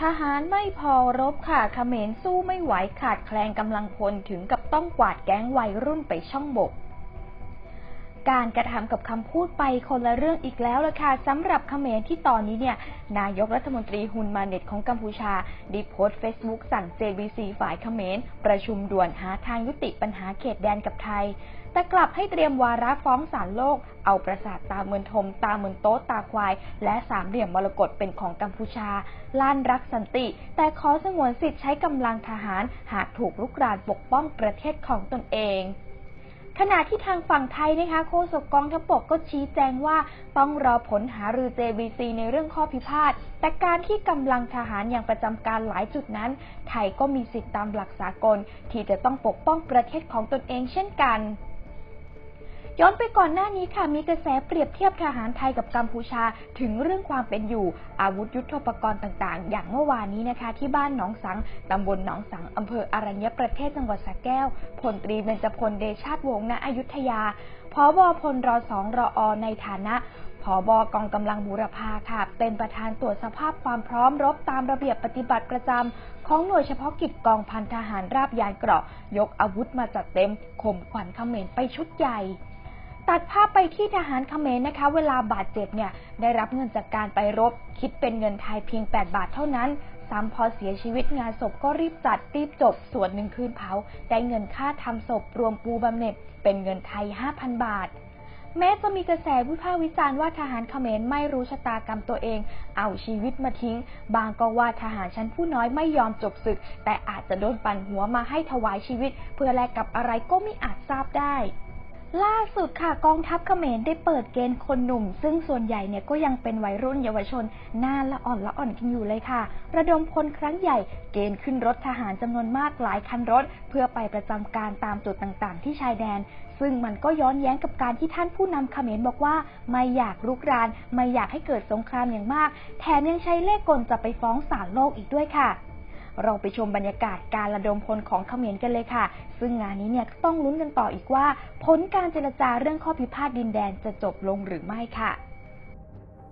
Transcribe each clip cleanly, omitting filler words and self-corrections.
ทหารไม่พอรบค่ะเขมรสู้ไม่ไหวขาดแคลนกำลังพลถึงกับต้องกวาดแก๊งวัยรุ่นไปช่องบกการกระทำกับคำพูดไปคนละเรื่องอีกแล้วล่ะค่ะสำหรับเขมรที่ตอนนี้เนี่ยนายกรัฐมนตรีฮุนมาเน็ตของกัมพูชาได้โพสต์เฟซบุ๊กสั่ง JBC ฝ่ายเขมรประชุมด่วนหาทางยุติปัญหาเขตแดนกับไทยแต่กลับให้เตรียมวาระฟ้องศาลโลกเอาปราสาทตาเมือนทมตาเมือนโต๊ะตาควายและสามเหลี่ยมมรกตเป็นของกัมพูชาล้านรักสันติแต่ขอสงวนสิทธิ์ใช้กำลังทหารหากถูกรุกรานปกป้องประเทศของตนเองขณะที่ทางฝั่งไทยนะคะโฆษกกองทัพบกก็ชี้แจงว่าต้องรอผลหารือ JBC ในเรื่องข้อพิพาทแต่การที่กำลังทหารยังประจำการหลายจุดนั้นไทยก็มีสิทธิตามหลักสากลที่จะต้องปกป้องประเทศของตนเองเช่นกันย้อนไปก่อนหน้านี้ค่ะมีกระแสเปรียบเทียบทหารไทยกับกัมพูชาถึงเรื่องความเป็นอยู่อาวุธยุทโธปกรณ์ต่างๆอย่างเมื่อวานนี้นะคะที่บ้านหนองสังตำบลหนองสังอำเภออรัญญประเทศจังหวัดสระแก้วพลตรีเบญจพลเดชาติวงศ์ณอยุธยาผบ.พลร2 รอ.ในฐานะผบ.กองกำลังบูรพาค่ะเป็นประธานตรวจสภาพความพร้อมรบตามระเบียบปฏิบัติประจำของหน่วยเฉพาะกิจกองพันทหารราบยานเกราะยกอาวุธมาจัดเต็มข่มขวัญเขมรไปชุดใหญ่ตัดภาพไปที่ทหารเขมรนะคะเวลาบาดเจ็บเนี่ยได้รับเงินจากการไปรบคิดเป็นเงินไทยเพียง8 บาทเท่านั้นซ้ำพอเสียชีวิตงานศพก็รีบจัดรีบจบส่วนหนึ่งคืนเผาได้เงินค่าทำศพรวมปูบำเหน็จเป็นเงินไทย 5,000 บาทแม้จะมีกระแสวิพากษ์วิจารณ์ว่าทหารเขมรไม่รู้ชะตากรรมตัวเองเอาชีวิตมาทิ้งบางก็ว่าทหารชั้นผู้น้อยไม่ยอมจบศึกแต่อาจจะโดนปั่นหัวมาให้ถวายชีวิตเพื่อแลกกับอะไรก็ไม่อาจทราบได้ล่าสุดค่ะกองทัพเขมรได้เปิดเกณฑ์คนหนุ่มซึ่งส่วนใหญ่เนี่ยก็ยังเป็นวัยรุ่นเยาวชนหน้าละอ่อนกันอยู่เลยค่ะระดมพลครั้งใหญ่เกณฑ์ขึ้นรถทหารจำนวนมากหลายคันรถเพื่อไปประจำการตามจุดต่างๆที่ชายแดนซึ่งมันก็ย้อนแย้งกับการที่ท่านผู้นำเขมรบอกว่าไม่อยากรุกรานไม่อยากให้เกิดสงครามอย่างมากแถมยังใช้เล่ห์กลจะไปฟ้องศาลโลกอีกด้วยค่ะเราไปชมบรรยากาศการระดมพลของเขมรกันเลยค่ะซึ่งงานนี้เนี่ยต้องลุ้นกันต่ออีกว่าผลการเจรจาเรื่องข้อพิพาทดินแดนจะจบลงหรือไม่ค่ะ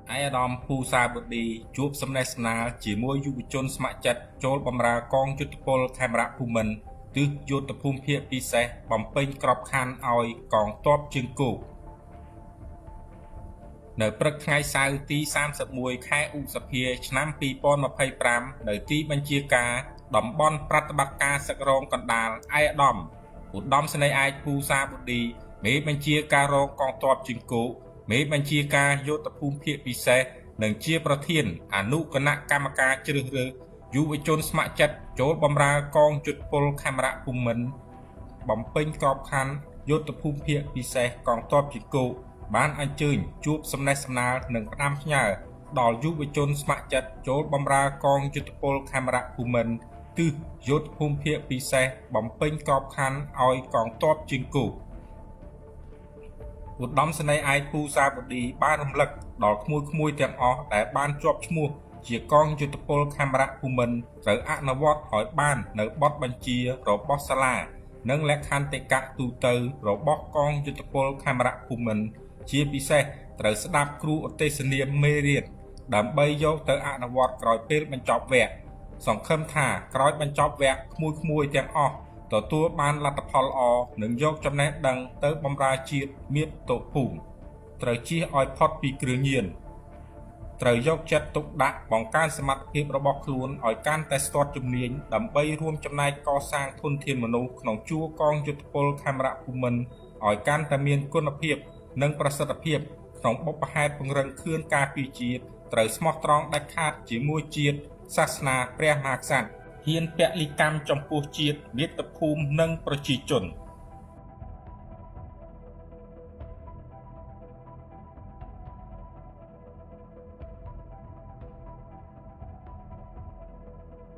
អាយដាមភូសាបុឌីជួបសំណេះសំណាលជាមួយយុវជនស្ម័គ្រចិត្តចូលបម្រើកងយុទ្ធពលខេមរៈភូមិន្ទទិសយុទ្ធភូមិភាគពិសេសបំពេញក្របខ័ណ្ឌឲ្យកងទ័ពជើងគោកនៅព្រឹកថ្ងៃសៅរ៍ទី31ខែឧសភាឆ្នាំ2025នៅទីបញ្ជាការតំបន់ប្រតិបត្តិការសឹករងកណ្ដាលឯកឧត្តមសេនីយ៍ឯកភូសាបុឌីមេបញ្ជាការរងកងទ័ពជើងគោកមេបញ្ជាការយុទ្ធភូមិភាគពិសេសនិងជាប្រធានអនុគណៈកម្មការជ្រើសរើសយុវជនស្ម័គ្រចិត្តចូលបម្រើកងយុទ្ធពលខេមរៈភូមិន្ទបំពេញក្របខ័ណ្ឌយុទ្ធភូមិភាគពិសេសកងទ័ពជើងគោកបានអញ្ជើញជួបសំណេះសំណាលនិងផ្ដាំផ្ញើដល់យុវជនស្ម័គ្រចិត្តចូលបម្រើកងយុទ្ធពលខេមរៈភូមិន្ទទិសយុទ្ធភូមិភាគពិសេសបំពេញក្របខ័ណ្ឌឲ្យកងទ័ពជើងគោកឧត្តមសេនីយ៍ឯកភូសាបុឌីបានរំលឹកដល់ក្មួយៗទាំងអស់ដែលបានជាប់ឈ្មោះជាកងយុទ្ធពលខេមរៈភូមិន្ទត្រូវអនុវត្តឲ្យបាននៅបទបញ្ជារបស់សាលានិងលក្ខន្តិកៈទូទៅរបស់កងយុទ្ធពលខេមរៈភូមិន្ទជាពិសេសត្រូវស្ដាប់គ្រូឧទ្ទេសនាមមេរៀនដើម្បីយកទៅអនុវត្តក្រោយពេលបញ្ចប់វគ្គសង្ឃឹមថាក្រោយបញ្ចប់វគ្គក្មួយៗទាំងអស់ទទួលបានលទ្ធផលល្អនិងយកចំណេះដឹងទៅបម្រើជាតិមាតុភូមិត្រូវជៀសឲ្យផុតពីគ្រឿងញៀនត្រូវយកចិត្តទុកដាក់បង្កើនសមត្ថភាពរបស់ខ្លួនឲ្យកាន់តែស្ទាត់ជំនាញដើម្បីរួមចំណែកកសាងធនធានមនុស្សក្នុងជួរកងយុទ្ធពលខេមរៈភូមិន្ទឲ្យកាន់តែមានគុណភាពនិងប្រសិទ្ធភាពក្នុងបុព្វហេតុពង្រឹងខឿនការពារជាតិត្រូវស្មោះត្រង់ដាច់ខាតជាមួយជាតិសាសនាព្រះមហាក្សត្រហ៊ានពលិកម្មចំពោះជាតិមាតុភូមិនិងប្រជាជន